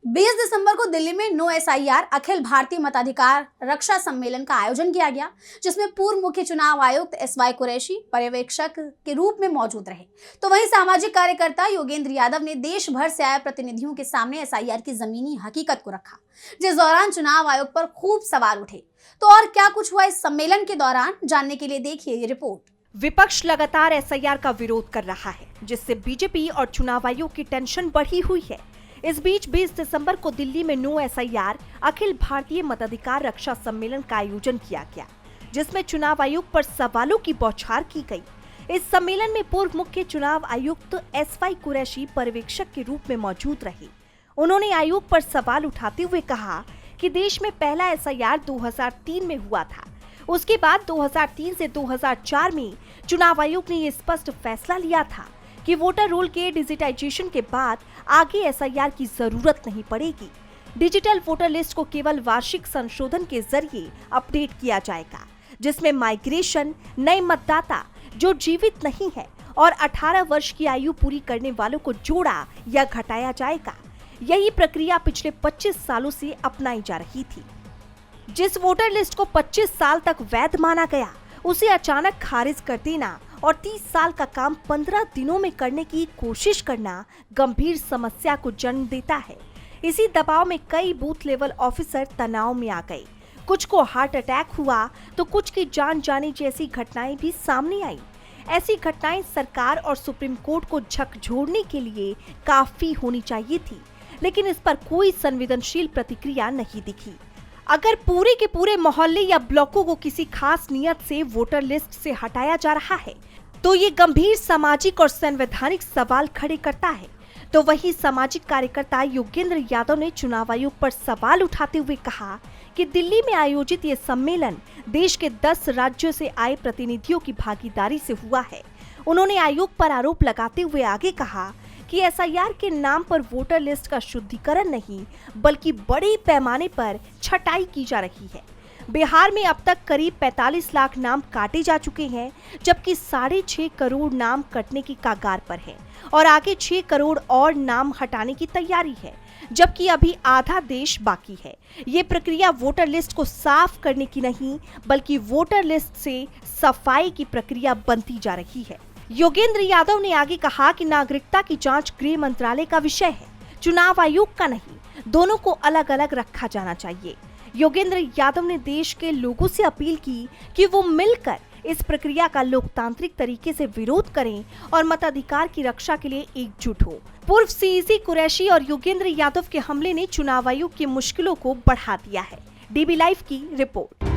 20 दिसंबर को दिल्ली में no SIR Akhil Bharatiya मताधिकार रक्षा सम्मेलन का आयोजन किया गया, जिसमें पूर्व मुख्य चुनाव आयुक्त एसवाई कुरैशी पर्यवेक्षक के रूप में मौजूद रहे। तो वहीं सामाजिक कार्यकर्ता योगेंद्र यादव ने देश भर से आए प्रतिनिधियों के सामने एसआईआर की जमीनी हकीकत को रखा, जिस दौरान चुनाव आयोग पर खूब सवाल उठे। तो और क्या कुछ हुआ इस सम्मेलन के दौरान, जानने के लिए देखिए ये रिपोर्ट। विपक्ष लगातार एसआईआर का विरोध कर रहा है, जिससे बीजेपी और चुनाव आयोग की टेंशन बढ़ी हुई है। इस बीच 20 दिसंबर को दिल्ली में नो एसआईआर अखिल भारतीय मताधिकार रक्षा सम्मेलन का आयोजन किया गया, जिसमें चुनाव आयोग पर सवालों की बौछार की गई। इस सम्मेलन में पूर्व मुख्य चुनाव आयुक्त एसवाई कुरैशी पर्यवेक्षक के रूप में मौजूद रहे। उन्होंने आयोग पर सवाल उठाते हुए कहा कि देश में पहला एसआईआर 2003 में हुआ था। उसके बाद 2003 से 2004 में चुनाव आयोग ने ये स्पष्ट फैसला लिया था कि वोटर रोल के डिजिटाइजेशन के बाद आगे एसआईआर की जरूरत नहीं पड़ेगी। डिजिटल वोटर लिस्ट को केवल वार्षिक संशोधन के जरिए अपडेट किया जाएगा, जिसमें माइग्रेशन, नए मतदाता जो जीवित नहीं है और 18 वर्ष की आयु पूरी करने वालों को जोड़ा या घटाया जाएगा। यही प्रक्रिया पिछले 25 सालों से अपनाई जा रही थी। जिस वोटर लिस्ट को 25 साल तक वैध माना गया, उसे अचानक खारिज कर देना और 30 साल का काम 15 दिनों में करने की कोशिश करना गंभीर समस्या को जन्म देता है। इसी दबाव में कई बूथ लेवल ऑफिसर तनाव में आ गए। कुछ को हार्ट अटैक हुआ तो कुछ की जान जाने जैसी घटनाएं भी सामने आई। ऐसी घटनाएं सरकार और सुप्रीम कोर्ट को झकझोरने के लिए काफी होनी चाहिए थी, लेकिन इस पर कोई संवेदनशील प्रतिक्रिया नहीं दिखी। अगर पूरे के पूरे मोहल्ले या ब्लॉकों को किसी खास नियत से वोटर लिस्ट से हटाया जा रहा है, तो ये गंभीर सामाजिक और संवैधानिक सवाल खड़े करता है। तो वही सामाजिक कार्यकर्ता योगेंद्र यादव ने चुनाव आयोग पर सवाल उठाते हुए कहा कि दिल्ली में आयोजित ये सम्मेलन देश के 10 राज्यों से आए प्रतिनिधियों की भागीदारी से हुआ है। उन्होंने आयोग पर आरोप लगाते हुए आगे कहा कि एसआईआर के नाम पर वोटर लिस्ट का शुद्धिकरण नहीं, बल्कि बड़े पैमाने पर छटाई की जा रही है। बिहार में अब तक करीब 45 लाख नाम काटे जा चुके हैं, जबकि 6.5 करोड़ नाम कटने की कगार पर है और आगे 6 करोड़ और नाम हटाने की तैयारी है, जबकि अभी आधा देश बाकी है। ये प्रक्रिया वोटर लिस्ट को साफ करने की नहीं, बल्कि वोटर लिस्ट से सफाई की प्रक्रिया बनती जा रही है। योगेंद्र यादव ने आगे कहा कि नागरिकता की जांच गृह मंत्रालय का विषय है, चुनाव आयोग का नहीं। दोनों को अलग अलग रखा जाना चाहिए। योगेंद्र यादव ने देश के लोगों से अपील की कि वो मिलकर इस प्रक्रिया का लोकतांत्रिक तरीके से विरोध करें और मताधिकार की रक्षा के लिए एकजुट हो। पूर्व सीईसी कुरैशी और योगेंद्र यादव के हमले ने चुनाव आयोग की मुश्किलों को बढ़ा दिया है। डीबी लाइव की रिपोर्ट।